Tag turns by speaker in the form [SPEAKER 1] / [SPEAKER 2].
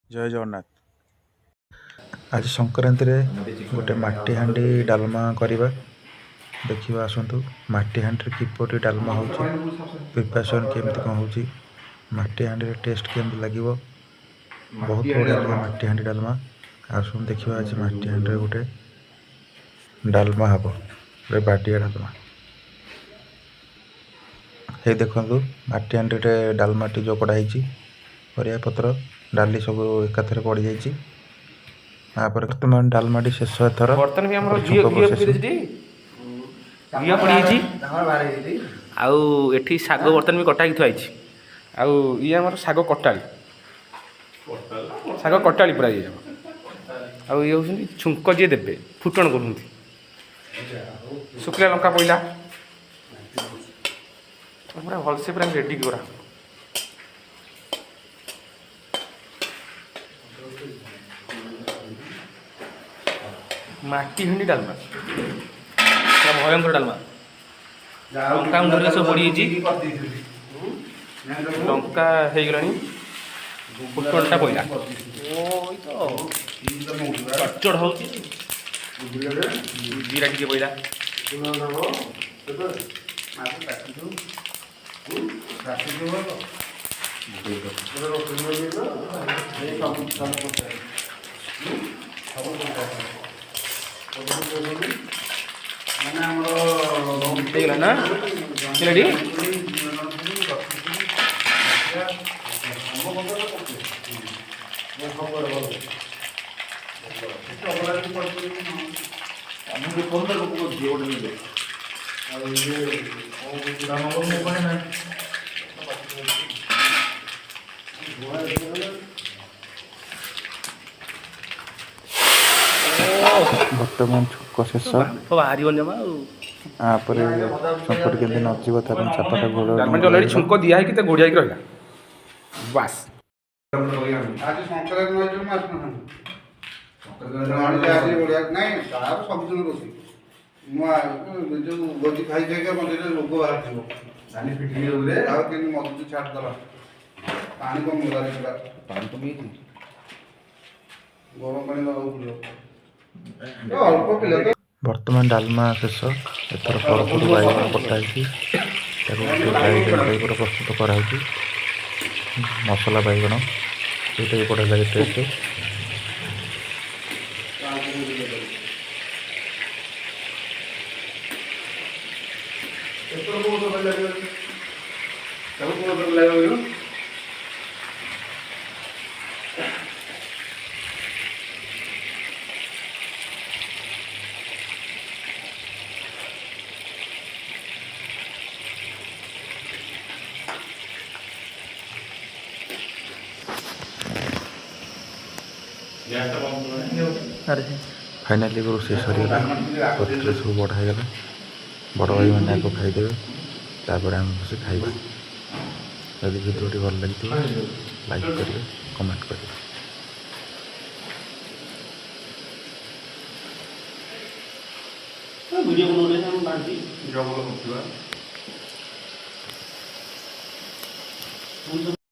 [SPEAKER 1] जय जगन्नाथ। आज संक्रांति रे गोटे माटी हांडी डालमा करवा देखिए आसतु। माटी हांडी किपरि डालमा हो प्रिपरेशन केमती कौन हो माटी हांडी टेस्ट केमती लगे बहुत बढ़िया लगे माटी हांडी डालमा। आसतु देखिए आज माटी हांडी गोटे डालमा हम बाटिया डालमा ये देखु माटी हांडी डालमा जो कड़ाई परिया पत्र डाली सब एकाथरे पड़ जाइए। बर्तमान डालमाटी शेष थर
[SPEAKER 2] बर्तन भी हमर घिया पड़ी आउ एठी साग बर्तन भी कटा थुआई आउ ये हमर साग कटाली पूरा ये आउ ये होउछन छुंक जे देबे फुटण करथि सुखला लंका पइला पूरा भल से पूरा रेडी करा माटी हांडी डालमा भयंकर डालमा लंका मुंडे सब पड़ी लंका हो गलानी फुटणटा पड़ा चढ़ हो जीरा टे पड़ा ना चिलड़ी
[SPEAKER 1] बर्तमान छुक शेष
[SPEAKER 2] बाहर जमा
[SPEAKER 1] संकट के नजीब चापाटा
[SPEAKER 2] गोड़ छुंक दिया है गोड़िया रहा बास
[SPEAKER 3] भोजी खाई खाई रोग बाहर छाड़देला पानी कम गरम पानी अल्प पिला
[SPEAKER 1] बर्तमान डालमा शेष एथर परपुर बैगन कटाई प्रस्तुत कराई मसला बैगन ये बड़ा लगे टेस्ट फाइनाली रोषे सरीगला पत्र सब बढ़ाईगला बड़ भाई मैंने आपको खाईदेवे तापर आम बस खाइबा। यदि भिडियोटी भल लगी लाइक करेंगे कमेंट करेंगे।